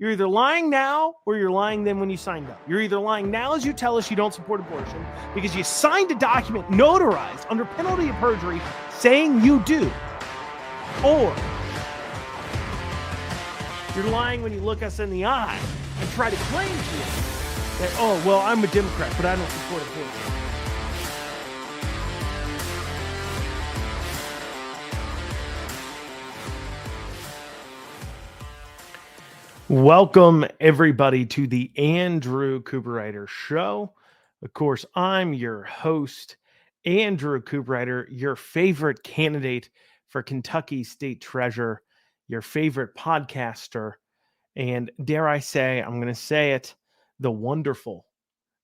You're either lying now or you're lying then when you signed up. You're either lying now as you tell us you don't support abortion because you signed a document notarized under penalty of perjury saying you do, or you're lying when you look us in the eye and try to claim to us that, oh, well, I'm a Democrat, but I don't support abortion. Welcome, everybody, to the Andrew Cooperrider Show. Of course, I'm your host, Andrew Cooperrider, your favorite candidate for Kentucky State Treasurer, your favorite podcaster, and dare I say, I'm going to say it, the wonderful,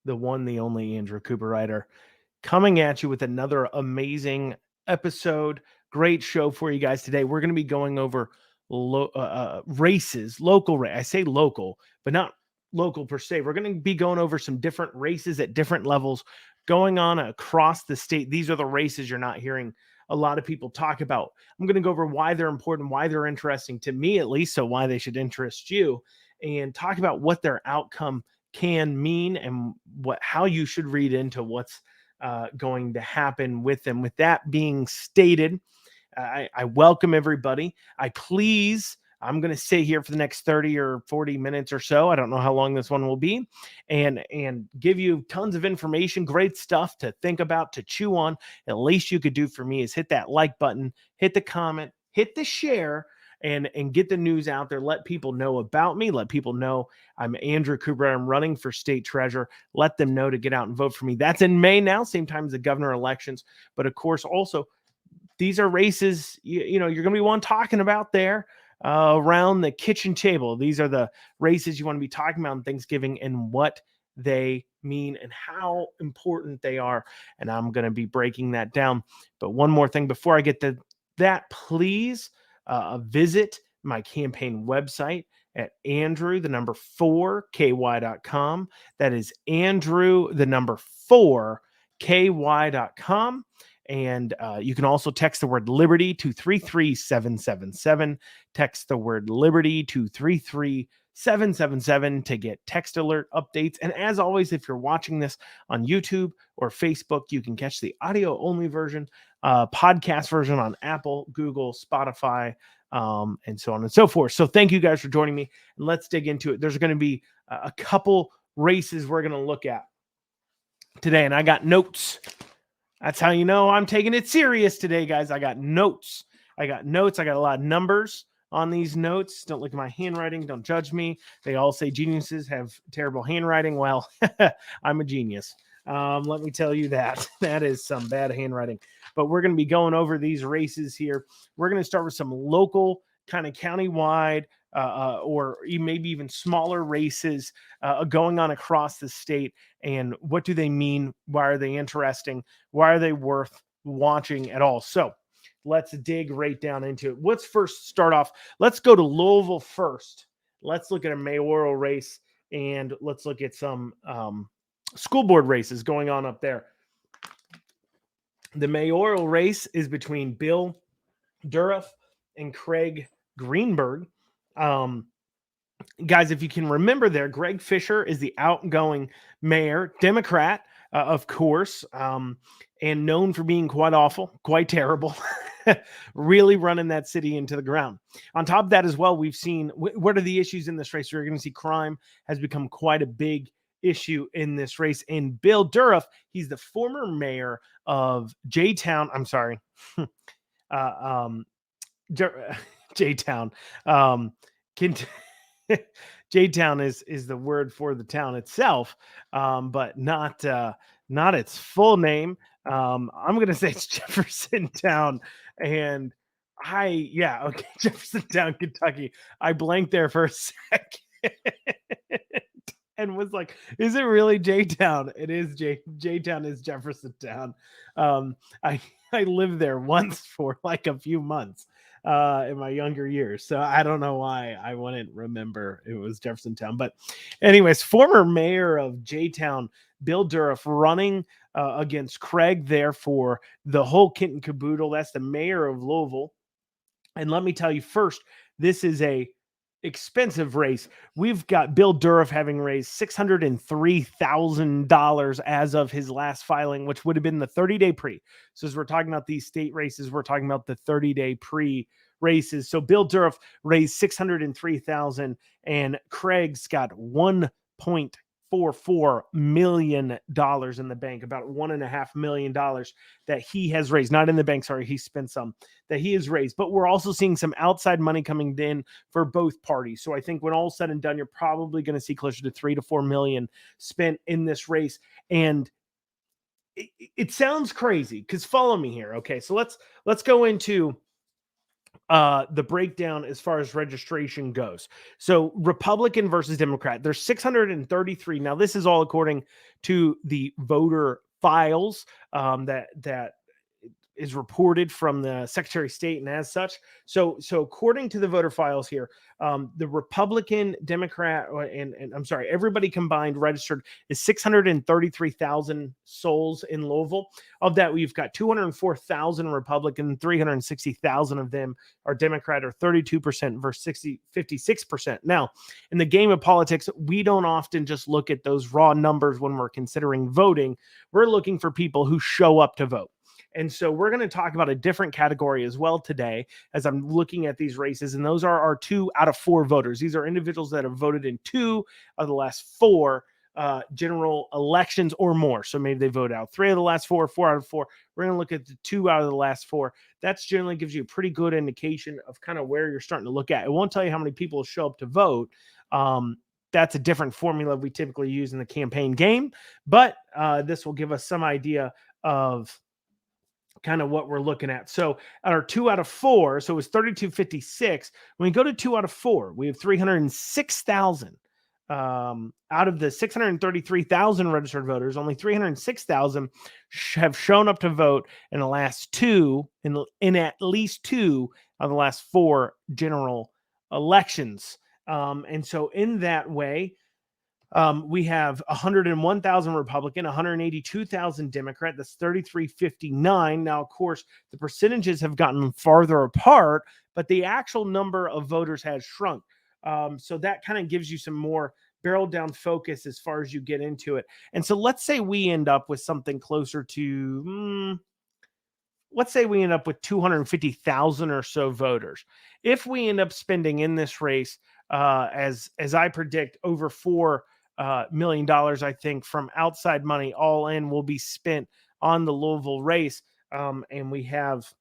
the one, the only Andrew Cooperrider, coming at you with another amazing episode. Great show for you guys today. We're going to be going over races, local. I say local, but not local per se. We're going to be going over some different races at different levels going on across the state. These are the races you're not hearing a lot of people talk about. I'm going to go over why they're important, why they're interesting to me, at least, so why they should interest you, and talk about what their outcome can mean and how you should read into what's going to happen with them. With that being stated, I welcome everybody. I'm going to stay here for the next 30 or 40 minutes or so. I don't know how long this one will be, and give you tons of information, great stuff to think about, to chew on. At least you could do for me is hit that like button, hit the comment, hit the share, and get the news out there. Let people know about me. Let people know I'm Andrew Cooper. I'm running for state treasurer. Let them know to get out and vote for me. That's in May now, same time as the governor elections. But of course, also, these are races, you know, you're going to be one talking about there around the kitchen table. These are the races you want to be talking about on Thanksgiving and what they mean and how important they are. And I'm going to be breaking that down. But one more thing before I get to that, please visit my campaign website at Andrew4ky.com. That is Andrew4ky.com. And you can also text the word Liberty to 33777. Text the word Liberty to 33777 to get text alert updates. And as always, if you're watching this on YouTube or Facebook, you can catch the audio only version, podcast version on Apple, Google, Spotify, and so on and so forth. So thank you guys for joining me. And let's dig into it. There's going to be a couple races we're going to look at today. And I got notes. That's how you know I'm taking it serious today, guys. I got notes. I got a lot of numbers on these notes. Don't look at my handwriting. Don't judge me. They all say geniuses have terrible handwriting. Well, I'm a genius. Let me tell you that. That is some bad handwriting. But we're going to be going over these races here. We're going to start with some local, kind of countywide, or maybe even smaller races going on across the state. And what do they mean? Why are they interesting? Why are they worth watching at all? So let's dig right down into it. Let's first start off. Let's go to Louisville first. Let's look at a mayoral race, and let's look at some school board races going on up there. The mayoral race is between Bill Durriff and Craig Greenberg. Guys, if you can remember there, Greg Fisher is the outgoing mayor, Democrat, of course, and known for being quite awful, quite terrible, really running that city into the ground. On top of that as well, we've seen, what are the issues in this race? You're going to see crime has become quite a big issue in this race. And Bill Durriff, he's the former mayor of J-Town. I'm sorry. J-Town. J-Town is the word for the town itself, but not its full name. I'm going to say it's Jeffersontown, and Jeffersontown, Kentucky. I blanked there for a second and was like, is it really J-Town? It is J-Town is Jeffersontown. I lived there once for like a few months in my younger years. So I don't know why I wouldn't remember it was Jeffersontown. But anyways, former mayor of J-Town, Bill Durriff, running against Craig there for the whole kit and caboodle. That's the mayor of Louisville. And let me tell you first, this is a expensive race. We've got Bill Durff having raised $603,000 as of his last filing, which would have been the 30-day pre. So as we're talking about these state races, we're talking about the 30-day pre races. So Bill Durff raised 603,000 and Craig's got $1.44 million in the bank, about $1.5 million that he has raised, not in the bank. Sorry, he spent some that he has raised, but we're also seeing some outside money coming in for both parties. So I think when all said and done, you're probably going to see closer to 3 to 4 million spent in this race. And it sounds crazy because follow me here. Okay. So let's go into the breakdown as far as registration goes. So Republican versus Democrat, there's 633. Now this is all according to the voter files that is reported from the Secretary of State and as such. So according to the voter files here, the Republican, Democrat, and I'm sorry, everybody combined registered is 633,000 souls in Louisville. Of that, we've got 204,000 Republican, 360,000 of them are Democrat, or 32% versus 56%. Now, in the game of politics, we don't often just look at those raw numbers when we're considering voting. We're looking for people who show up to vote. And so we're going to talk about a different category as well today as I'm looking at these races. And those are our 2 out of 4 voters. These are individuals that have voted in 2 of the last 4 general elections or more. So maybe they vote out 3 of the last 4, 4 out of 4. We're going to look at the 2 out of the last 4. That's generally gives you a pretty good indication of kind of where you're starting to look at. It won't tell you how many people show up to vote. That's a different formula we typically use in the campaign game, but this will give us some idea of kind of what we're looking at. So at our 2 out of 4, so it was 3256. When we go to 2 out of 4, we have 306,000. Out of the 633,000 registered voters, only 306,000 have shown up to vote in the last 2, in at least 2 of the last 4 general elections. And so in that way, we have 101,000 Republican, 182,000 Democrat. That's 3359. Now, of course, the percentages have gotten farther apart, but the actual number of voters has shrunk. So that kind of gives you some more barrel down focus as far as you get into it. And so let's say we end up with something closer to, let's say we end up with 250,000 or so voters. If we end up spending in this race, as I predict, over $4 million, I think, from outside money, all in, will be spent on the Louisville race. And we have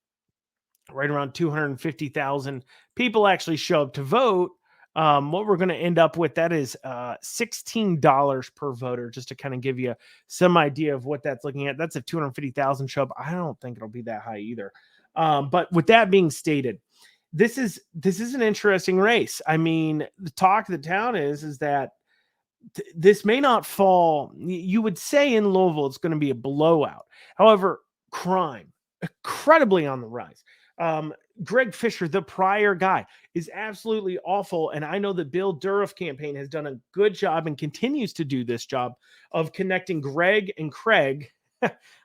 right around 250,000 people actually show up to vote. What we're going to end up with, that is $16 per voter, just to kind of give you some idea of what that's looking at. That's if 250,000 show up. I don't think it'll be that high either. But with that being stated, this is an interesting race. I mean, the talk of the town is that this may not fall. You would say in Louisville it's going to be a blowout. However, crime incredibly on the rise. Greg Fisher, the prior guy, is absolutely awful. And I know the Bill Durff campaign has done a good job and continues to do this job of connecting Greg and Craig.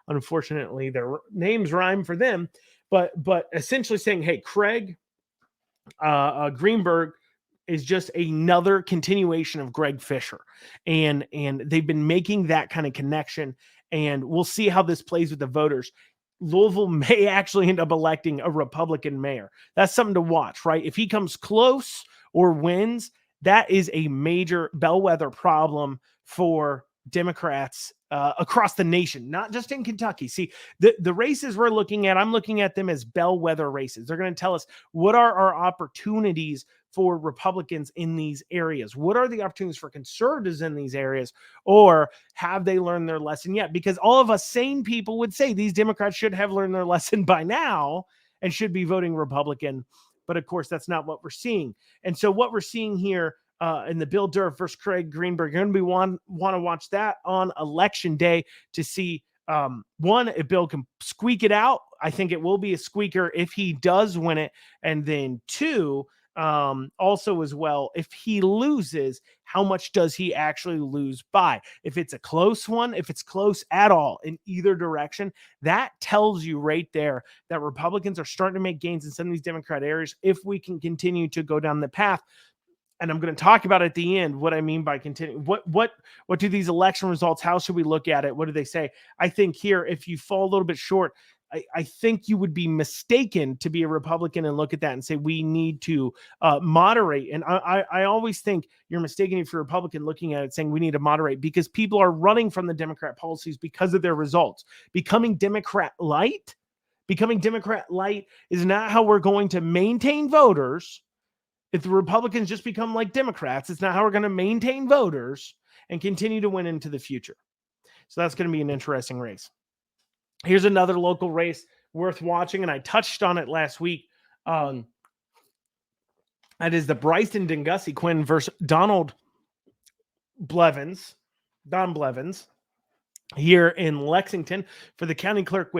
Unfortunately, their names rhyme for them, but essentially saying, hey, Craig Greenberg is just another continuation of Greg Fisher. And they've been making that kind of connection. And we'll see how this plays with the voters. Louisville may actually end up electing a Republican mayor. That's something to watch, right? If he comes close or wins, that is a major bellwether problem for Democrats across the nation, not just in Kentucky. See, the races we're looking at, I'm looking at them as bellwether races. They're going to tell us what are our opportunities for Republicans in these areas? What are the opportunities for conservatives in these areas? Or have they learned their lesson yet? Because all of us sane people would say these Democrats should have learned their lesson by now and should be voting Republican. But of course, that's not what we're seeing. And so what we're seeing here in the Bill Durff versus Craig Greenberg, you're going to be want to watch that on election day to see, one, if Bill can squeak it out. I think it will be a squeaker if he does win it. And then 2, also as well, if he loses, how much does he actually lose by? If it's a close one, if it's close at all in either direction, that tells you right there that Republicans are starting to make gains in some of these Democrat areas if we can continue to go down the path and I'm going to talk about at the end what I mean by continue. What do these election results? How should we look at it? What do they say? I think here, if you fall a little bit short, I think you would be mistaken to be a Republican and look at that and say we need to moderate. And I always think you're mistaken if you're a Republican looking at it saying we need to moderate, because people are running from the Democrat policies because of their results. Becoming Democrat light is not how we're going to maintain voters. If the Republicans just become like Democrats, it's not how we're going to maintain voters and continue to win into the future. So that's going to be an interesting race. Here's another local race worth watching, and I touched on it last week. That is the Bryson Dengussie Quinn versus Don Blevins here in Lexington for the county clerk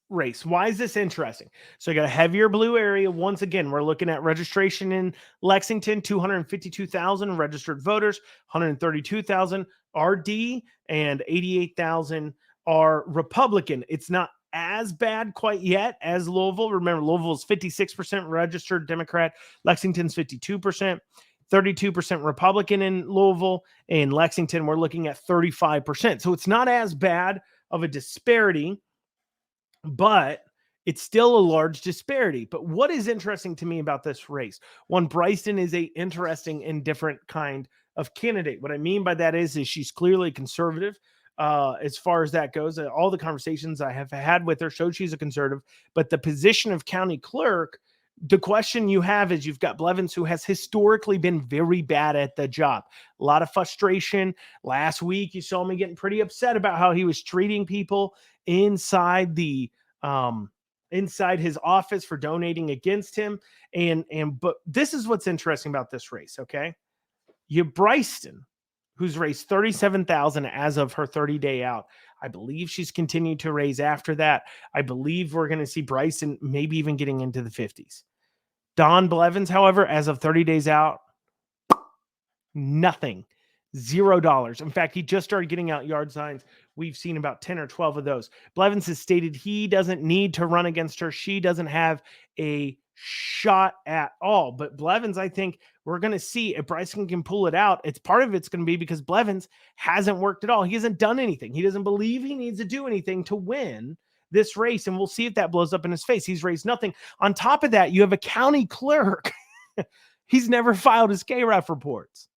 race. Why is this interesting? So I got a heavier blue area. Once again, we're looking at registration in Lexington, 252,000 registered voters, 132,000 RD, and 88,000 are Republican. It's not as bad quite yet as Louisville. Remember, Louisville is 56% registered Democrat. Lexington's 52%. 32% Republican in Louisville. In Lexington, we're looking at 35%. So it's not as bad of a disparity, but it's still a large disparity. But what is interesting to me about this race? One, Bryson is a interesting and different kind of candidate. What I mean by that is she's clearly conservative. As far as that goes, all the conversations I have had with her showed she's a conservative, but the position of county clerk, the question you have is you've got Blevins, who has historically been very bad at the job. A lot of frustration. Last week, you saw me getting pretty upset about how he was treating people inside his office for donating against him. But this is what's interesting about this race. Okay. You Bryson, who's raised 37,000 as of her 30-day out. I believe she's continued to raise after that. I believe we're going to see Bryson maybe even getting into the 50s. Don Blevins, however, as of 30 days out, nothing. $0. In fact, he just started getting out yard signs. We've seen about 10 or 12 of those. Blevins has stated he doesn't need to run against her. She doesn't have a shot at all. But Blevins, I think we're going to see if Bryson can pull it out. It's part of it's going to be because Blevins hasn't worked at all. He hasn't done anything. He doesn't believe he needs to do anything to win this race. And we'll see if that blows up in his face. He's raised nothing. On top of that, you have a county clerk. He's never filed his KREF reports.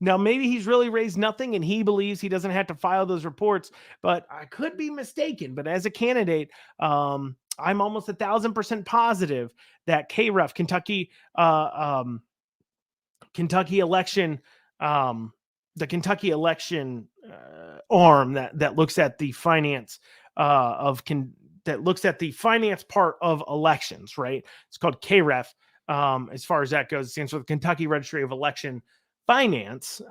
Now, maybe he's really raised nothing and he believes he doesn't have to file those reports, but I could be mistaken. But as a candidate, I'm almost 1,000% positive that KREF, Kentucky election, the Kentucky election arm that looks at the finance that looks at the finance part of elections, right? It's called KREF. As far as that goes, it stands for the Kentucky Registry of Election Finance.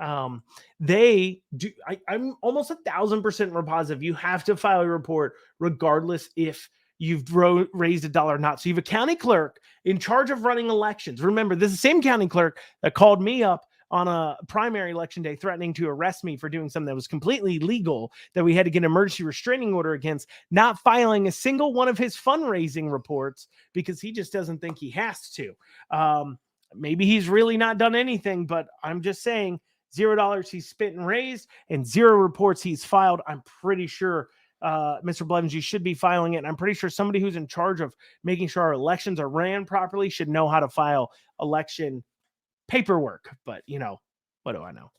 They do. I'm almost 1,000% positive you have to file a report regardless if you've raised $1 or not. So you have a county clerk in charge of running elections. Remember, this is the same county clerk that called me up on a primary election day threatening to arrest me for doing something that was completely legal, that we had to get an emergency restraining order against, not filing a single one of his fundraising reports because he just doesn't think he has to. Maybe he's really not done anything, but I'm just saying $0 he's spent and raised and 0 reports he's filed. I'm pretty sure, Mr. Blevins, you should be filing it. And I'm pretty sure somebody who's in charge of making sure our elections are ran properly should know how to file election paperwork. But, what do I know?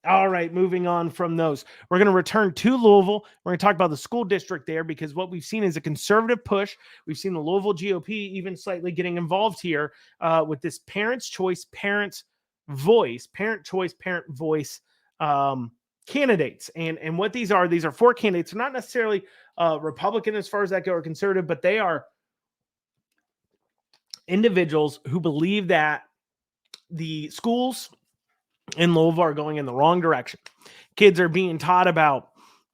All right, moving on from those. We're going to return to Louisville. We're going to talk about the school district there because what we've seen is a conservative push. We've seen the Louisville GOP even slightly getting involved here with this parent choice, parent voice candidates. And what these are 4 candidates. They're not necessarily Republican as far as that go or conservative, but they are individuals who believe that the schools in Louisville are going in the wrong direction. Kids are being taught about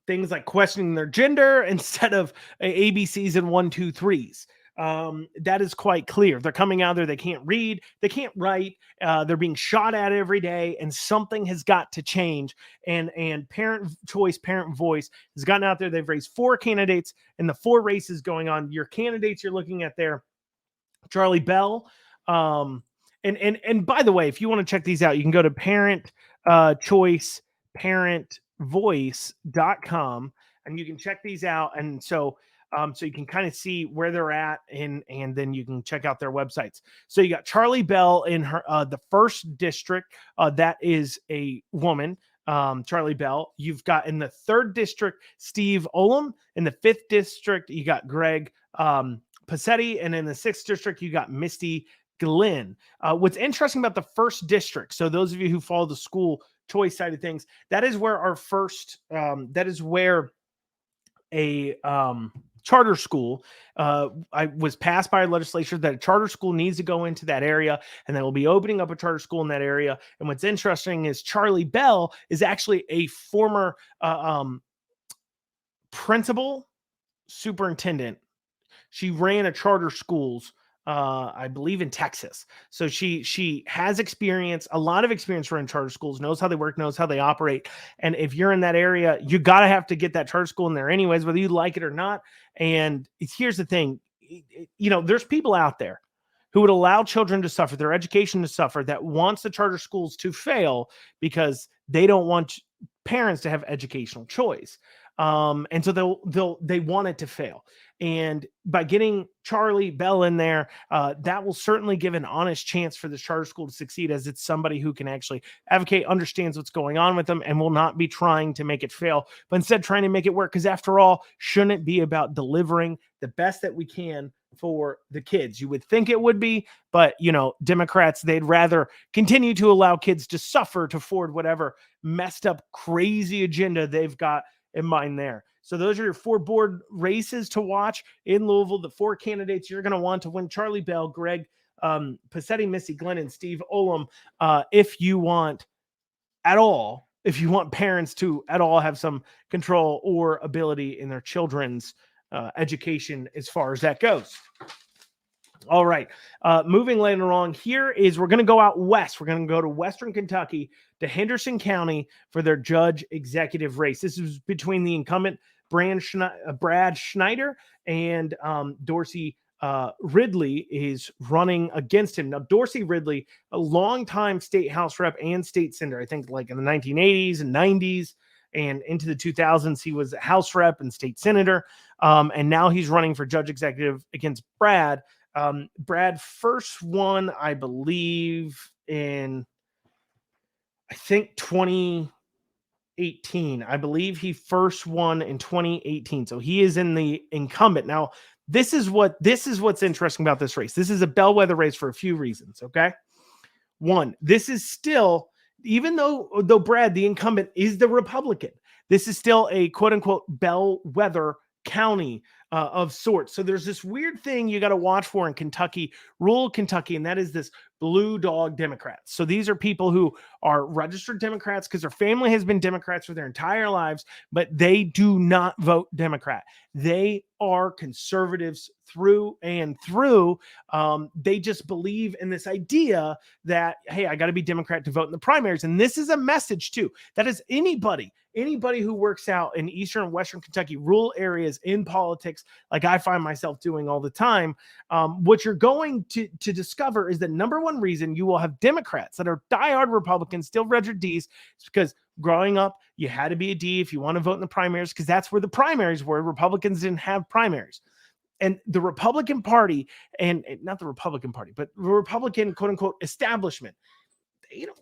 things like questioning their gender instead of ABCs and 1, 2, 3s. That is quite clear. They're coming out there. They can't read. They can't write. They're being shot at every day, and something has got to change. And parent choice, parent voice has gotten out there. They've raised 4 candidates in the 4 races going on. Your candidates you're looking at there, Charlie Bell, And by the way, if you want to check these out, you can go to choice parentvoice.com, and you can check these out. And so you can kind of see where they're at, and then you can check out their websites. So you got Charlie Bell in her the first district. That is a woman, Charlie Bell. You've got in the third district Steve Olam. In the fifth district, you got Greg Passetti, and in the sixth district, you got Misty Glenn. What's interesting about the first district, so those of you who follow the school choice side of things, that is where our first, that is where a charter school was passed by our legislature, that a charter school needs to go into that area, and they will be opening up a charter school in that area. And what's interesting is Charlie Bell is actually a former principal superintendent. She ran a charter schools, I believe in Texas. So she has experience, a lot of experience running charter schools, knows how they work, knows how they operate. And if you're in that area, you gotta have to get that charter school in there anyways, whether you like it or not. And here's the thing, there's people out there who would allow children to suffer, their education to suffer, that wants the charter schools to fail because they don't want parents to have educational choice. And so they want it to fail. And by getting Charlie Bell in there, that will certainly give an honest chance for this charter school to succeed, as it's somebody who can actually advocate, understands what's going on with them, and will not be trying to make it fail, but instead trying to make it work. Because after all, shouldn't it be about delivering the best that we can for the kids? You would think it would be, but Democrats, they'd rather continue to allow kids to suffer to forward whatever messed up, crazy agenda they've got in mind there. So those are your 4 board races to watch in Louisville. The 4 candidates you're going to want to win: Charlie Bell, Greg Passetti, Missy Glenn, and Steve Olam. If you want parents to at all have some control or ability in their children's education as far as that goes. All right. Moving later on, we're going to go out west. We're going to go to Western Kentucky, to Henderson County, for their judge executive race. This is between the incumbent Brad Schneider and Dorsey Ridley is running against him. Now, Dorsey Ridley, a longtime state house rep and state senator, I think like in the 1980s and 90s and into the 2000s, he was a house rep and state senator. And now he's running for judge executive against Brad. Brad first won, I believe, in, I think, 2018. I believe he first won in 2018. So he is in the incumbent. Now, this is what's interesting about this race. This is a bellwether race for a few reasons, okay? One, this is still, even though Brad, the incumbent, is the Republican, this is still a quote-unquote bellwether county of sorts. So there's this weird thing you got to watch for in Kentucky, rural Kentucky, and that is this blue dog Democrats. So these are people who are registered Democrats because their family has been Democrats for their entire lives, but they do not vote Democrat. They are conservatives through and through. They just believe in this idea that, hey, I got to be Democrat to vote in the primaries. And this is a message too. That is anybody who works out in Eastern and Western Kentucky, rural areas, in politics, like I find myself doing all the time, what you're going to discover is the number one reason you will have Democrats that are diehard Republicans, still registered Ds, is because growing up, you had to be a D if you want to vote in the primaries, because that's where the primaries were. Republicans didn't have primaries. And the Republican Party, and not the Republican Party, but the Republican quote unquote establishment,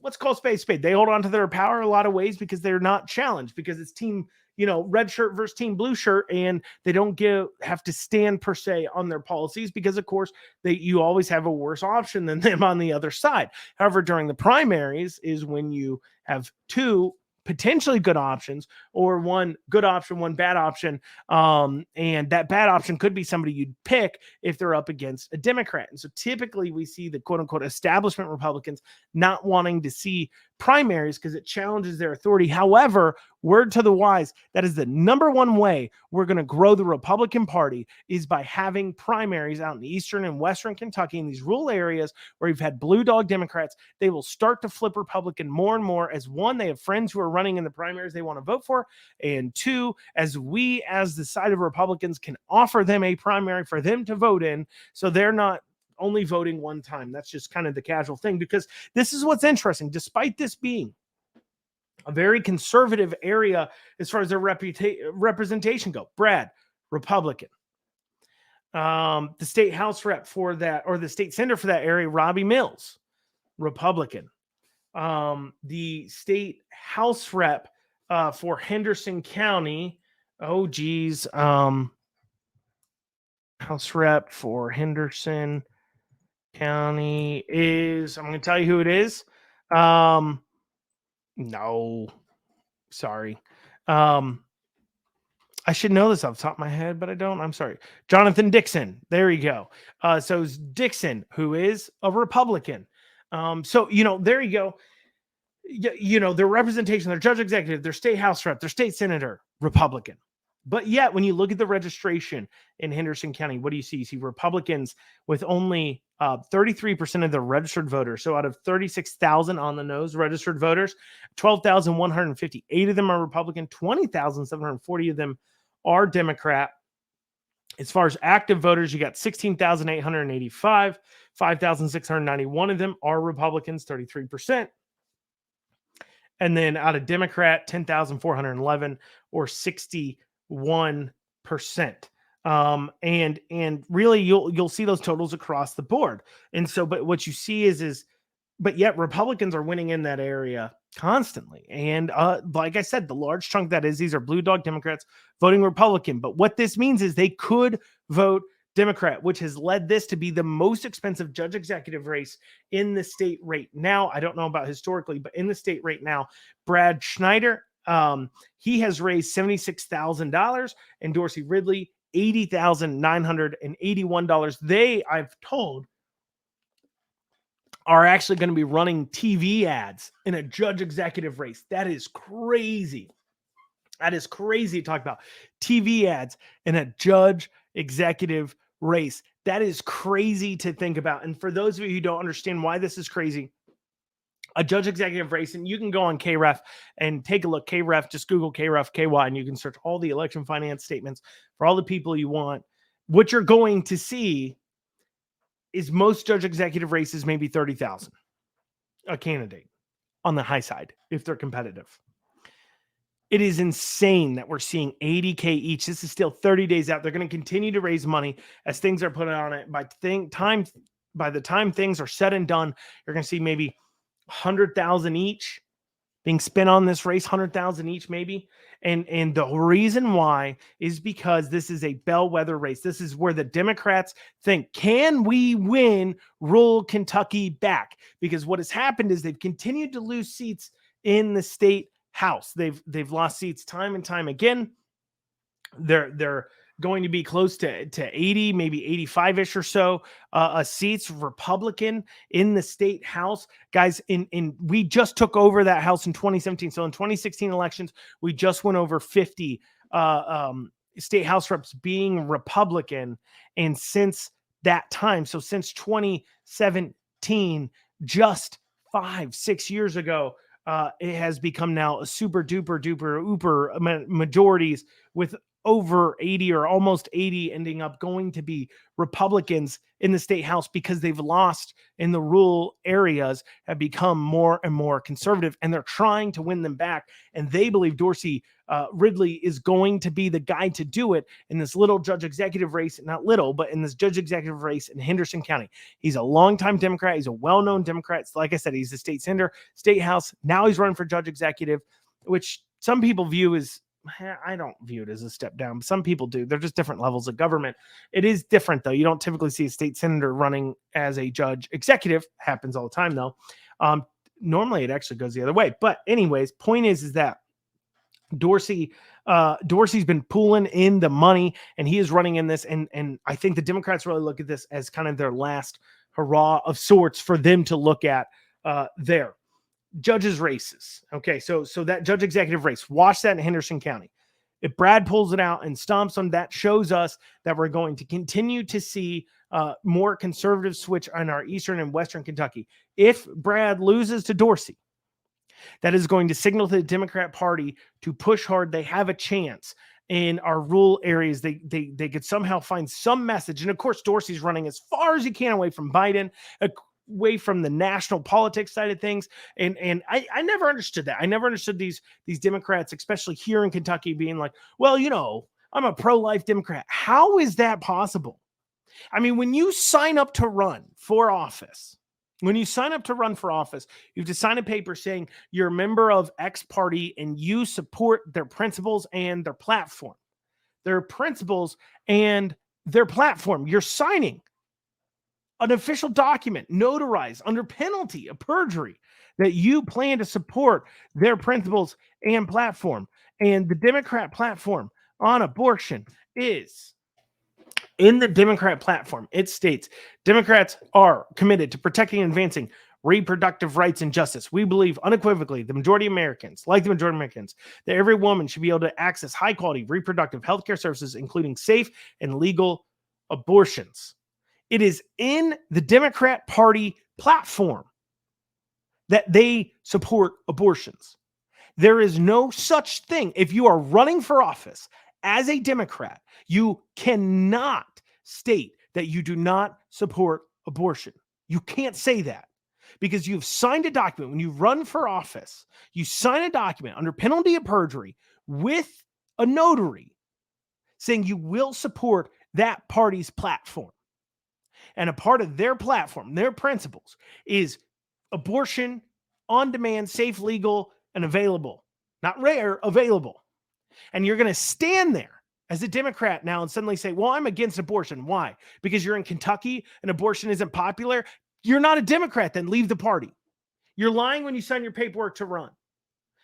let's call spade spade. They hold on to their power a lot of ways because they're not challenged, because it's team, red shirt versus team blue shirt, and they don't have to stand per se on their policies because, of course, you always have a worse option than them on the other side. However, during the primaries is when you have two potentially good options, or one good option, one bad option. And that bad option could be somebody you'd pick if they're up against a Democrat. And so typically we see the quote unquote establishment Republicans not wanting to see primaries because it challenges their authority. However, word to the wise, that is the number one way we're going to grow the Republican Party, is by having primaries out in Eastern and Western Kentucky, in these rural areas where you've had blue dog Democrats. They will start to flip Republican more and more, as one, they have friends who are running in the primaries they want to vote for, and two, as the side of Republicans can offer them a primary for them to vote in, so they're not only voting one time. That's just kind of the casual thing, because this is what's interesting. Despite this being a very conservative area as far as their representation go, Brad, Republican. The state house rep for that, or the state senator for that area, Robbie Mills, Republican. The state house rep for Henderson County, house rep for Henderson County is, I'm going to tell you who it is. No, sorry. I should know this off the top of my head, but I don't. I'm sorry. Jonathan Dixon. There you go. So it's Dixon, who is a Republican. So, there you go. Their representation, their judge executive, their state house rep, their state senator, Republican. But yet, when you look at the registration in Henderson County, what do you see? You see Republicans with only 33% of the registered voters. So out of 36,000 on the nose registered voters, 12,158 of them are Republican, 20,740 of them are Democrat. As far as active voters, you got 16,885, 5,691 of them are Republicans, 33%. And then out of Democrat, 10,411 or 61%. And really you'll see those totals across the board. And so, but what you see is but yet Republicans are winning in that area constantly. And like I said, the large chunk that is, these are blue dog Democrats voting Republican. But what this means is they could vote Democrat, which has led this to be the most expensive judge executive race in the state right now. I don't know about historically, but in the state right now, Brad Schneider, he has raised $76,000, and Dorsey Ridley, $80,981. They, I've told, are actually going to be running TV ads in a judge executive race. That is crazy. That is crazy to talk about. TV ads in a judge executive race. That is crazy to think about. And for those of you who don't understand why this is crazy, a judge executive race, and you can go on KREF and take a look. KREF, just Google KREF KY, and you can search all the election finance statements for all the people you want. What you're going to see is most judge executive races, maybe 30,000 a candidate on the high side if they're competitive. It is insane that we're seeing 80K each. This is still 30 days out. They're going to continue to raise money as things are put on it. By the time things are said and done, you're going to see maybe 100,000 each being spent on this race, 100,000 each maybe. And the reason why is because this is a bellwether race. This is where the Democrats think, can we win rural Kentucky back? Because what has happened is they've continued to lose seats in the state house. They've lost seats time and time again. They're going to be close to 80, maybe 85-ish or so seats Republican in the state house. Guys, we just took over that house in 2017. So in 2016 elections, we just went over 50 state house reps being Republican. And since that time, so since 2017, just 5-6 years ago, it has become now a super duper duper uber majorities with over 80 or almost 80 ending up going to be Republicans in the state house, because they've lost in the rural areas, have become more and more conservative, and they're trying to win them back. And they believe Dorsey Ridley is going to be the guy to do it in this little judge executive race, not little, but in this judge executive race in Henderson County. He's a longtime Democrat. He's a well-known Democrat. Like I said, he's a state senator, state house. Now he's running for judge executive, which some people view as, I don't view it as a step down, but some people do. They're just different levels of government. It is different, though. You don't typically see a state senator running as a judge executive. Happens all the time, though. Normally, it actually goes the other way. But anyways, point is that Dorsey's been pooling in the money, and he is running in this. And I think the Democrats really look at this as kind of their last hurrah of sorts for them to look at there. Judges races. Okay, so that judge executive race, watch that in Henderson County. If Brad pulls it out and stomps them, that shows us that we're going to continue to see more conservative switch on our eastern and western Kentucky. If Brad loses to Dorsey, That is going to signal to the Democrat Party to push hard. They have a chance in our rural areas. They could somehow find some message. And of course, Dorsey's running as far as he can away from Biden, away from the national politics side of things. And I never understood that. I never understood these Democrats, especially here in Kentucky, being like, well, I'm a pro-life Democrat. How is that possible? I mean, when you sign up to run for office, you have to sign a paper saying you're a member of X party and you support their principles and their platform. Their principles and their platform. You're signing an official document notarized under penalty of perjury that you plan to support their principles and platform. And the Democrat platform on abortion is, in the Democrat platform, it states Democrats are committed to protecting and advancing reproductive rights and justice. We believe unequivocally, the majority of Americans, that every woman should be able to access high quality reproductive health care services, including safe and legal abortions. It is in the Democrat Party platform that they support abortions. There is no such thing. If you are running for office as a Democrat, you cannot state that you do not support abortion. You can't say that because you've signed a document. When you run for office, you sign a document under penalty of perjury with a notary saying you will support that party's platform. And a part of their platform, their principles, is abortion on demand, safe, legal, and available. Not rare, available. And you're going to stand there as a Democrat now and suddenly say, well, I'm against abortion. Why? Because you're in Kentucky and abortion isn't popular? You're not a Democrat, then leave the party. You're lying when you sign your paperwork to run.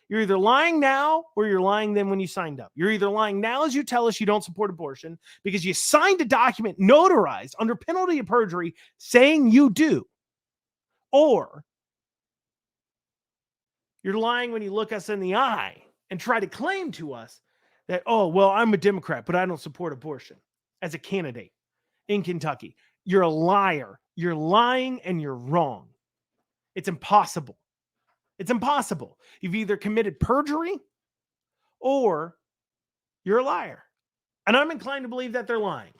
You're either lying now or you're lying then when you signed up. You're either lying now as you tell us you don't support abortion because you signed a document notarized under penalty of perjury saying you do, or you're lying when you look us in the eye and try to claim to us that, oh, well, I'm a Democrat, but I don't support abortion as a candidate in Kentucky. You're a liar. You're lying and you're wrong. It's impossible. It's impossible. You've either committed perjury or you're a liar. And I'm inclined to believe that they're lying.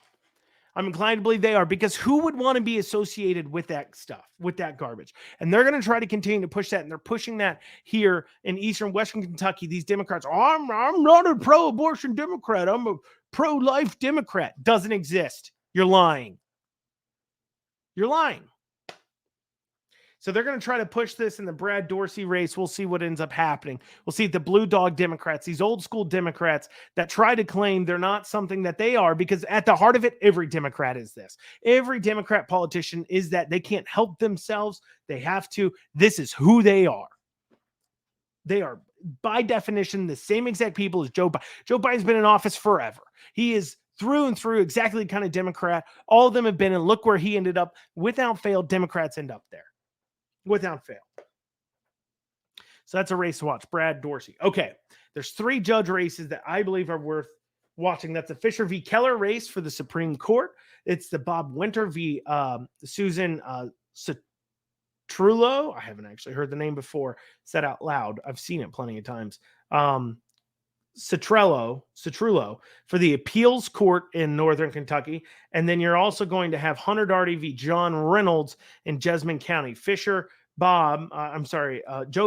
I'm inclined to believe they are, because who would want to be associated with that stuff, with that garbage? And they're going to try to continue to push that. And they're pushing that here in Eastern Western Kentucky. These Democrats, I'm not a pro-abortion Democrat. I'm a pro-life Democrat. Doesn't exist. You're lying. You're lying. So they're going to try to push this in the Brad Dorsey race. We'll see what ends up happening. We'll see the blue dog Democrats, these old school Democrats that try to claim they're not something that they are, because at the heart of it, every Democrat is this. Every Democrat politician is that. They can't help themselves. They have to. This is who they are. They are, by definition, the same exact people as Joe Biden. Joe Biden's been in office forever. He is through and through exactly the kind of Democrat all of them have been, and look where he ended up. Without fail, Democrats end up there. Without fail. So that's a race to watch. Brad Dorsey. Okay. There's 3 judge races that I believe are worth watching. That's the Fisher v. Keller race for the Supreme Court. It's the Bob Winter v. Susan Citrullo. I haven't actually heard the name before said out loud. I've seen it plenty of times. Citrullo for the appeals court in Northern Kentucky. And then you're also going to have Hunter Darty v. John Reynolds in Jessamine County. Joe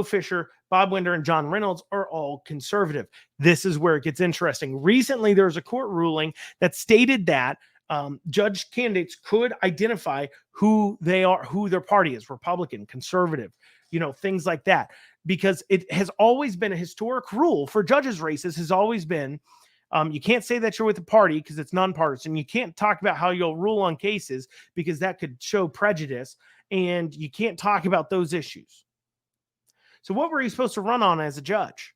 Fisher, Bob Winder, and John Reynolds are all conservative. This is where it gets interesting. Recently, there was a court ruling that stated that judge candidates could identify who they are, who their party is, Republican, conservative, things like that. Because it has always been a historic rule for judges' races, has always been, you can't say that you're with the party because it's nonpartisan. You can't talk about how you'll rule on cases because that could show prejudice, and you can't talk about those issues. So what were you supposed to run on as a judge?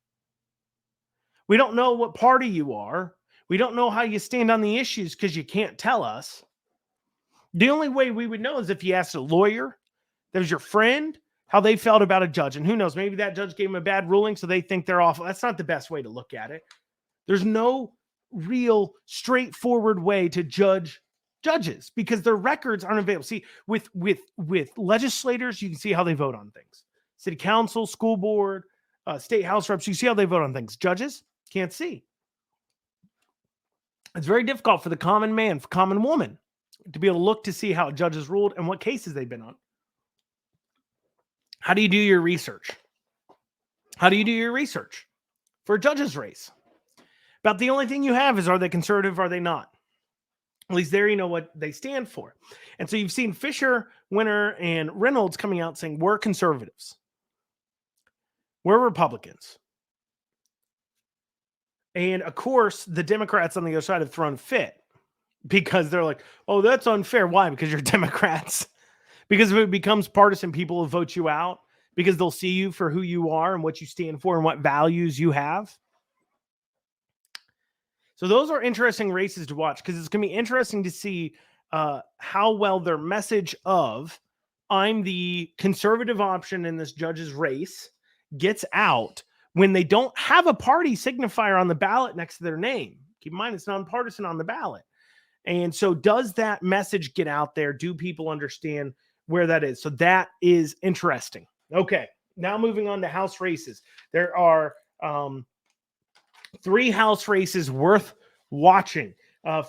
We don't know what party you are. We don't know how you stand on the issues because you can't tell us. The only way we would know is if you asked a lawyer that was your friend how they felt about a judge. And who knows, maybe that judge gave them a bad ruling, so they think they're awful. That's not the best way to look at it. There's no real straightforward way to judge judges because their records aren't available. See, with legislators, you can see how they vote on things. City council, school board, state house reps, you see how they vote on things. Judges can't see. It's very difficult for the common man, for common woman, to be able to look to see how judges ruled and what cases they've been on. How do you do your research? How do you do your research for a judge's race? About the only thing you have is, are they conservative? Are they not? At least there you know what they stand for. And so you've seen Fisher, Winter, and Reynolds coming out saying, we're conservatives. We're Republicans. And of course, the Democrats on the other side have thrown fit because they're like, oh, that's unfair. Why? Because you're Democrats. Because if it becomes partisan, people will vote you out because they'll see you for who you are and what you stand for and what values you have. So those are interesting races to watch because it's going to be interesting to see how well their message of I'm the conservative option in this judge's race gets out when they don't have a party signifier on the ballot next to their name. Keep in mind, it's nonpartisan on the ballot. And so does that message get out there? Do people understand where that is? So that is interesting. Okay, now moving on to House races. There are 3 House races worth watching.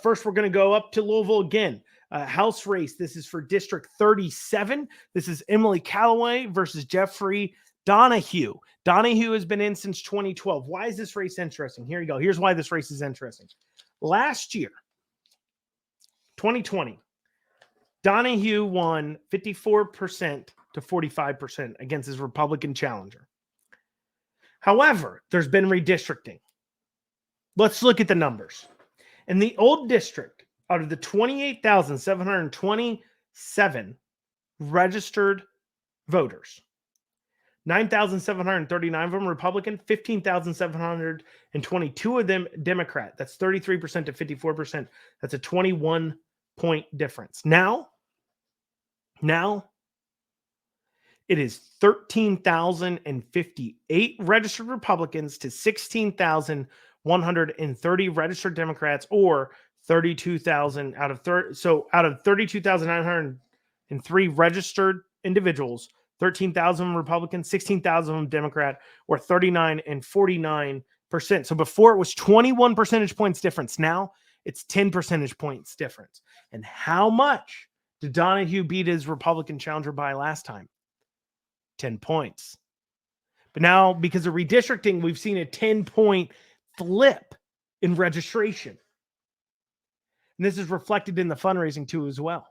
First, we're going to go up to Louisville again. House race. This is for District 37. This is Emily Callaway versus Jeffrey Donahue. Donahue has been in since 2012. Why is this race interesting? Here you go. Here's why this race is interesting. Last year, 2020, Donahue won 54% to 45% against his Republican challenger. However, there's been redistricting. Let's look at the numbers. In the old district, out of the 28,727 registered voters, 9,739 of them Republican, 15,722 of them Democrat. That's 33% to 54%. That's a 21-point difference. Now it is 13,058 registered Republicans to 16,130 registered Democrats, or 32,000 out of 30. So out of 32,903 registered individuals, 13,000 Republicans, 16,000 Democrat, or 39 and 49%. So before it was 21 percentage points difference. Now it's 10 percentage points difference. And how much did Donahue beat his Republican challenger by last time? 10 points. But now, because of redistricting, we've seen a 10-point flip in registration. And this is reflected in the fundraising too as well.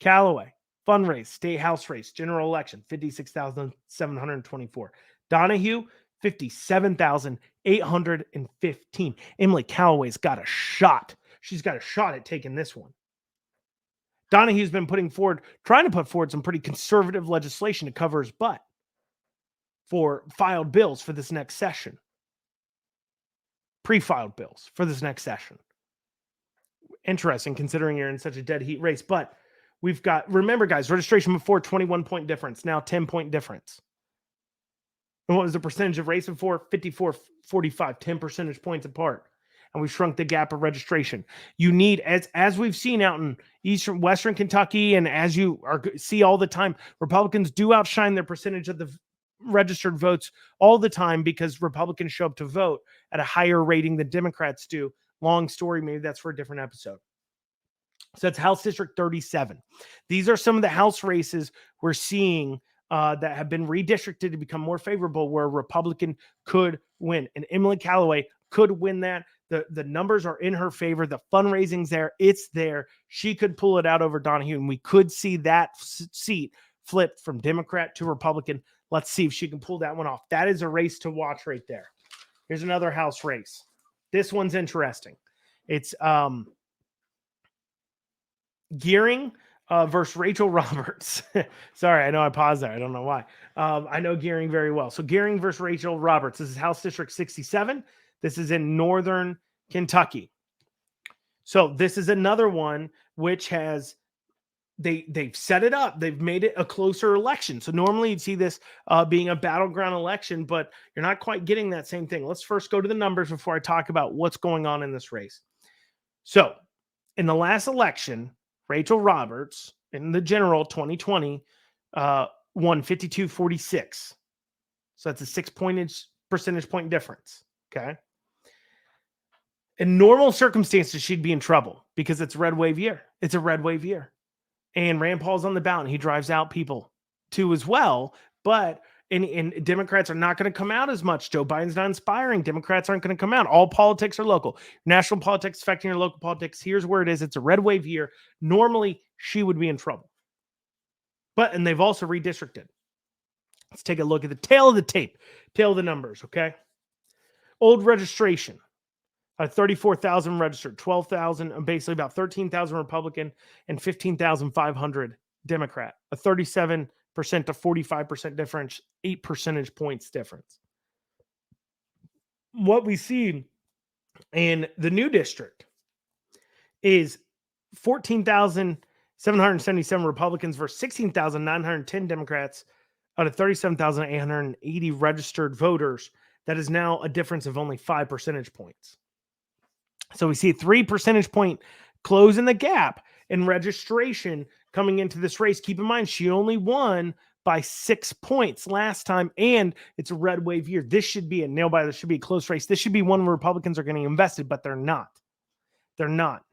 Callaway, fundraise, state house race, general election, 56,724. Donahue, 57,815. Emily Callaway's got a shot. She's got a shot at taking this one. Donahue's been trying to put forward some pretty conservative legislation to cover his butt for filed bills for this next session. Pre-filed bills for this next session. Interesting, considering you're in such a dead heat race. But we've got, remember guys, registration before 21-point difference, now 10-point difference. And what was the percentage of race before? 54-45, 10 percentage points apart. And we've shrunk the gap of registration. You need, as we've seen out in Western Kentucky, and as you see all the time, Republicans do outshine their percentage of the registered votes all the time because Republicans show up to vote at a higher rating than Democrats do. Long story, maybe that's for a different episode. So that's House District 37. These are some of the House races we're seeing that have been redistricted to become more favorable, where a Republican could win. And Emily Callaway could win that. The numbers are in her favor. The fundraising's there. It's there. She could pull it out over Donahue, and we could see that seat flip from Democrat to Republican. Let's see if she can pull that one off. That is a race to watch right there. Here's another House race. This one's interesting. It's Gearing versus Rachel Roberts. Sorry, I know I paused there. I don't know why. I know Gearing very well. So Gearing versus Rachel Roberts. This is House District 67. This is in Northern Kentucky. So this is another one which has, they've set it up. They've made it a closer election. So normally you'd see this being a battleground election, but you're not quite getting that same thing. Let's first go to the numbers before I talk about what's going on in this race. So in the last election, Rachel Roberts in the general 2020 won 52-46. So that's a 6 percentage point difference. Okay. In normal circumstances, she'd be in trouble because it's red wave year. It's a red wave year. And Rand Paul's on the ballot and he drives out people too as well. But and Democrats are not going to come out as much. Joe Biden's not inspiring. Democrats aren't going to come out. All politics are local. National politics affecting your local politics. Here's where it is. It's a red wave year. Normally, she would be in trouble. And they've also redistricted. Let's take a look at the tail of the tape, tail of the numbers, okay? Old registration. 34,000 registered, 12,000, basically about 13,000 Republican and 15,500 Democrat. A 37% to 45% difference, 8 percentage points difference. What we see in the new district is 14,777 Republicans versus 16,910 Democrats out of 37,880 registered voters. That is now a difference of only 5 percentage points. So we see a 3 percentage point close in the gap in registration coming into this race. Keep in mind, she only won by 6 points last time, and it's a red wave year. This should be a nail-biter. This should be a close race. This should be one where Republicans are getting invested, but they're not. They're not.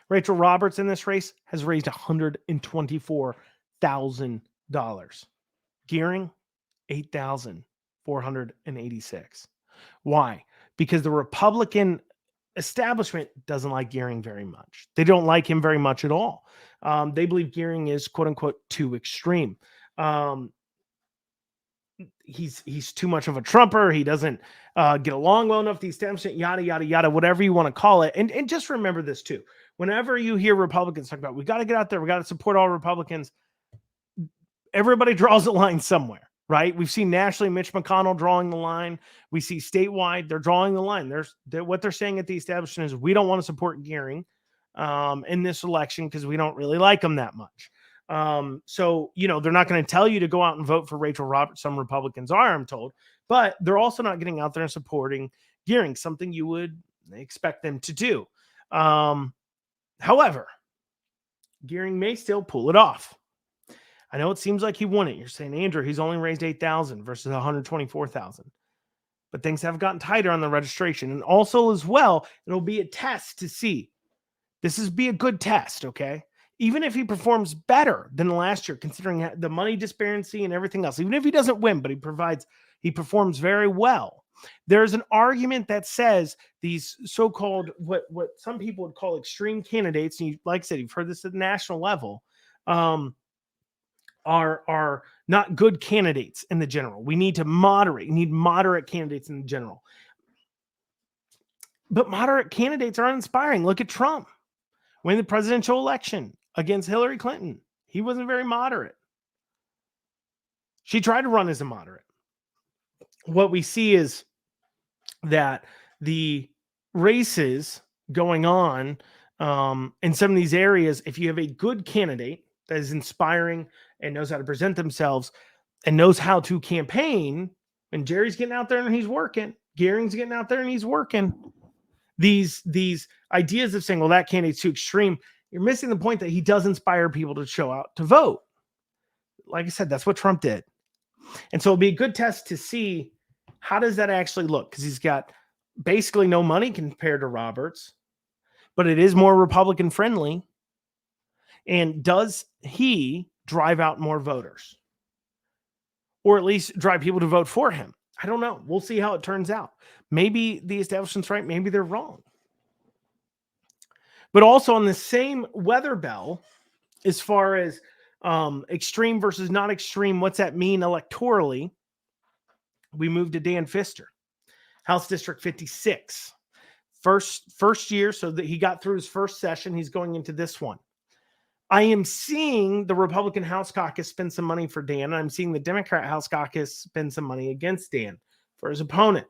Rachel Roberts in this race has raised $124,000. Gearing, $8,486. Why? Because the Republican establishment doesn't like Gearing very much. They don't like him very much at all. They believe Gearing is quote unquote too extreme. He's too much of a Trumper. He doesn't get along well enough with the establishment, yada, yada, yada, whatever you want to call it. And just remember this too. Whenever you hear Republicans talk about, we got to get out there, we got to support all Republicans, everybody draws a line somewhere, right? We've seen nationally Mitch McConnell drawing the line. We see statewide, they're drawing the line. What they're saying at the establishment is we don't want to support Gearing in this election because we don't really like him that much. So, they're not going to tell you to go out and vote for Rachel Roberts. Some Republicans are, I'm told, but they're also not getting out there and supporting Gearing, something you would expect them to do. However, Gearing may still pull it off. I know it seems like he won it. You're saying, Andrew, he's only raised 8,000 versus 124,000. But things have gotten tighter on the registration. And also as well, it'll be a test to see. Be a good test, okay? Even if he performs better than last year, considering the money disparity and everything else, even if he doesn't win, but he performs very well. There's an argument that says these so-called, what some people would call extreme candidates, and like I said, you've heard this at the national level, are not good candidates in the general. We need to moderate. You need moderate candidates in the general. But moderate candidates are inspiring. Look at Trump. Win the presidential election against Hillary Clinton. He wasn't very moderate. She tried to run as a moderate. What we see is that the races going on in some of these areas, if you have a good candidate that is inspiring and knows how to present themselves and knows how to campaign, and Jerry's getting out there and he's working, Gearing's getting out there and he's working, these ideas of saying, well, that candidate's too extreme, you're missing the point that he does inspire people to show out to vote. Like I said, that's what Trump did. And so it'll be a good test to see how does that actually look, because he's got basically no money compared to Roberts, but it is more Republican friendly. And does he drive out more voters, or at least drive people to vote for him? I don't know. We'll see how it turns out. Maybe the establishment's right. Maybe they're wrong. But also on the same weather bell, as far as extreme versus not extreme, what's that mean electorally? We moved to Dan Pfister, House District 56. First year, so that he got through his first session. He's going into this one. I am seeing the Republican House Caucus spend some money for Dan. And I'm seeing the Democrat House Caucus spend some money against Dan for his opponent.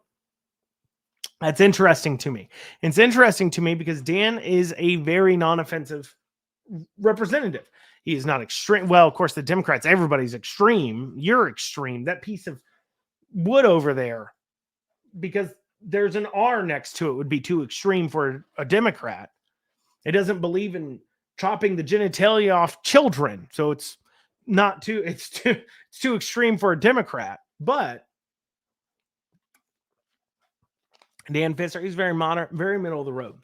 That's interesting to me. It's interesting to me because Dan is a very non-offensive representative. He is not extreme. Well, of course, the Democrats, everybody's extreme. You're extreme. That piece of wood over there, because there's an R next to it, would be too extreme for a Democrat. It doesn't believe in chopping the genitalia off children. So it's too extreme for a Democrat. But Dan Fisher, he's very moderate, very middle of the road.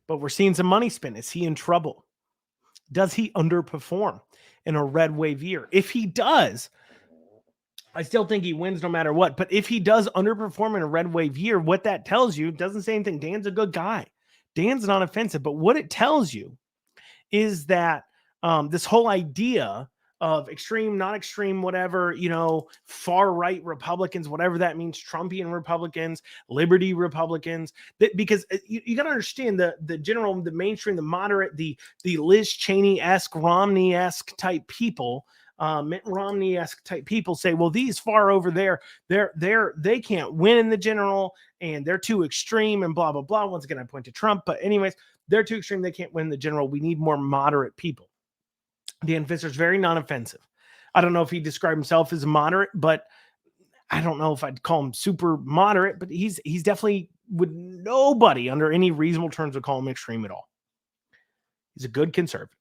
But we're seeing some money spin. Is he in trouble? Does he underperform in a red wave year? If he does, I still think he wins no matter what. But if he does underperform in a red wave year, what that tells you doesn't say anything. Dan's a good guy. Dan's not offensive. But what it tells you is that this whole idea of extreme, not extreme, whatever, far right Republicans, whatever that means, Trumpian Republicans, liberty Republicans, that because you got to understand the general, the mainstream, the moderate, the Liz Cheney-esque, Romney-esque type people, Mitt Romney-esque type people say, well, these far over there, they can't win in the general and they're too extreme and blah, blah, blah. Once again, I point to Trump, but anyways, they're too extreme. They can't win the general. We need more moderate people. Dan Fisher's very non-offensive. I don't know if he described himself as a moderate, but I don't know if I'd call him super moderate, but he's definitely, would nobody under any reasonable terms would call him extreme at all. He's a good conservative.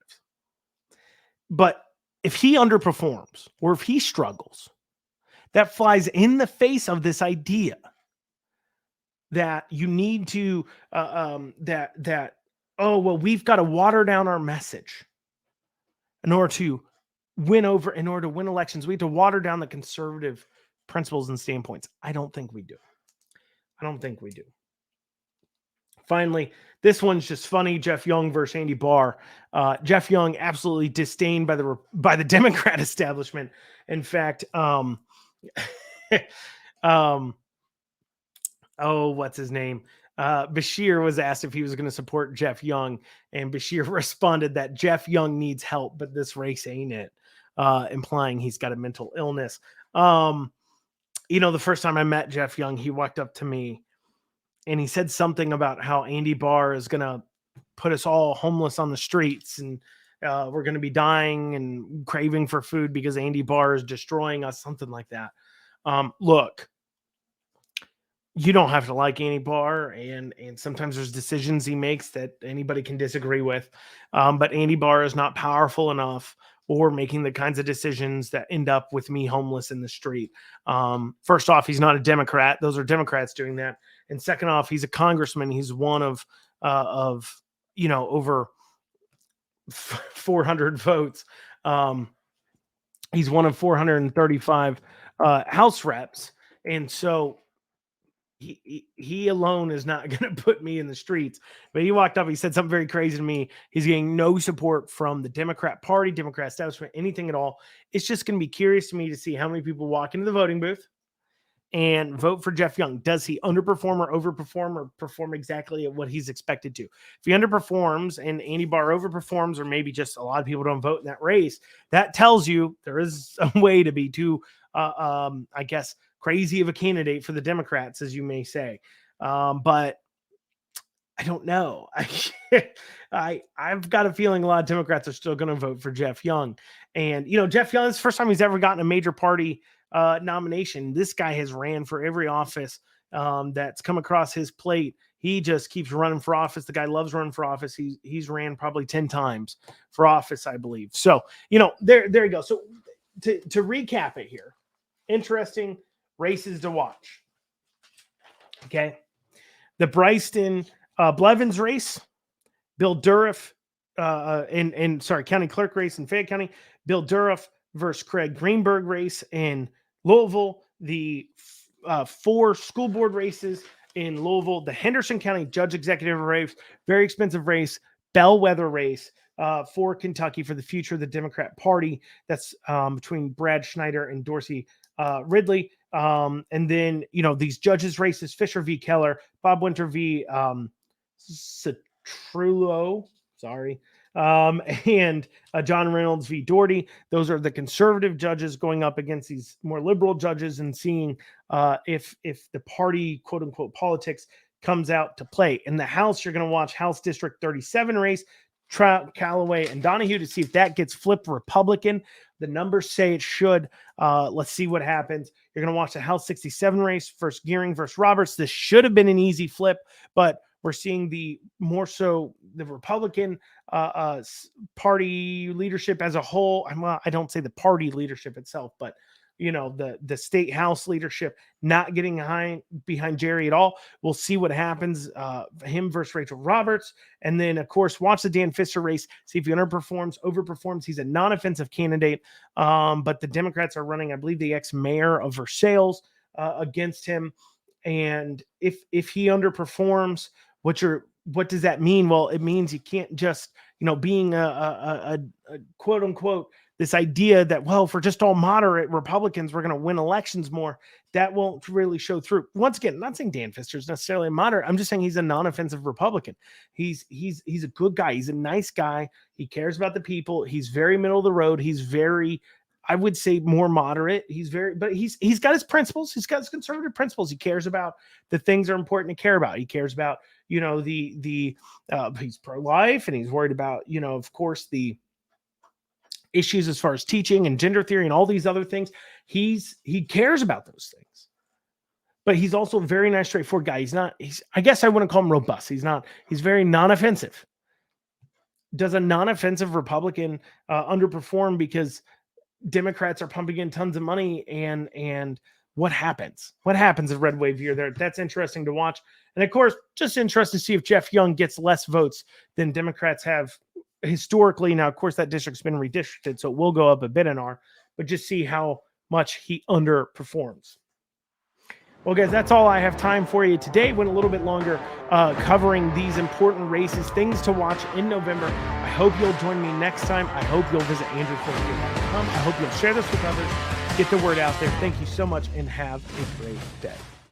But if he underperforms or if he struggles, that flies in the face of this idea that you need to, oh, well, we've got to water down our message in order to win elections. We have to water down the conservative principles and standpoints. I don't think we do. Finally, this one's just funny. Jeff Young versus Andy Barr. Jeff Young absolutely disdained by the Democrat establishment. In fact, what's his name? Bashir was asked if he was going to support Jeff Young, and Bashir responded that Jeff Young needs help, but this race ain't it, implying he's got a mental illness. The first time I met Jeff Young, he walked up to me and he said something about how Andy Barr is going to put us all homeless on the streets and we're going to be dying and craving for food because Andy Barr is destroying us, something like that. Look, you don't have to like Andy Barr, and sometimes there's decisions he makes that anybody can disagree with. But Andy Barr is not powerful enough or making the kinds of decisions that end up with me homeless in the street. First off, he's not a Democrat. Those are Democrats doing that. And second off, he's a congressman. He's one of over 400 votes. He's one of 435 House reps. And so he alone is not going to put me in the streets. But he walked up, he said something very crazy to me. He's getting no support from the Democrat Party, Democrat establishment, anything at all. It's just going to be curious to me to see how many people walk into the voting booth and vote for Jeff Young. Does he underperform or overperform or perform exactly at what he's expected to? If he underperforms and Andy Barr overperforms, or maybe just a lot of people don't vote in that race, that tells you there is a way to be too, I guess, crazy of a candidate for the Democrats, as you may say. But I don't know. I've got a feeling a lot of Democrats are still going to vote for Jeff Young. And, Jeff Young, it's the first time he's ever gotten a major party nomination. This guy has ran for every office that's come across his plate. He just keeps running for office. The guy loves running for office. He's ran probably 10 times for office, I believe. So, there you go. So to recap it here, interesting races to watch. Okay. The Bryston Blevins race, Bill Dourif, county clerk race in Fayette County, Bill Dourif versus Craig Greenberg race in Louisville, the 4 school board races in Louisville, the Henderson County Judge Executive race, very expensive race, bellwether race for Kentucky for the future of the Democrat Party. That's between Brad Schneider and Dorsey Ridley. And then, these judges races, Fisher v. Keller, Bob Winter v. Citrullo, and John Reynolds v. Doherty. Those are the conservative judges going up against these more liberal judges and seeing if the party, quote unquote, politics comes out to play. In the House, you're going to watch House District 37 race, Trout, Callaway, and Donahue to see if that gets flipped Republican. The numbers say it should. Let's see what happens. You're going to watch the House 67 race, first Gearing versus Roberts. This should have been an easy flip, but we're seeing the Republican party leadership as a whole. I don't say the party leadership itself, but the state house leadership not getting behind Jerry at all. We'll see what happens, him versus Rachel Roberts. And then, of course, watch the Dan Pfister race, see if he underperforms, overperforms. He's a non-offensive candidate, but the Democrats are running, I believe, the ex-mayor of Versailles against him. And if he underperforms, what does that mean? Well, it means you can't just, being a quote unquote, this idea that, well, if we're just all moderate Republicans, we're going to win elections more. That won't really show through. Once again, I'm not saying Dan Pfister is necessarily a moderate. I'm just saying he's a non-offensive Republican. He's a good guy. He's a nice guy. He cares about the people. He's very middle of the road. He's very, I would say, more moderate. But he's got his principles. He's got his conservative principles. He cares about the things that are important to care about. He cares about, he's pro-life, and he's worried about, of course, the issues as far as teaching and gender theory and all these other things. He cares about those things, but he's also a very nice, straightforward guy. I guess I wouldn't call him robust. He's very non-offensive. Does a non-offensive Republican underperform because Democrats are pumping in tons of money, and what happens? What happens if red wave year there? That's interesting to watch. And of course, just interesting to see if Jeff Young gets less votes than Democrats have historically. Now, of course, that district's been redistricted, so it will go up a bit in but just see how much he underperforms. Well, guys, that's all I have time for you today. Went a little bit longer covering these important races, things to watch in November. I hope you'll join me next time. I hope you'll visit andrewforthegame.com. I hope you'll share this with others, get the word out there. Thank you so much, and have a great day.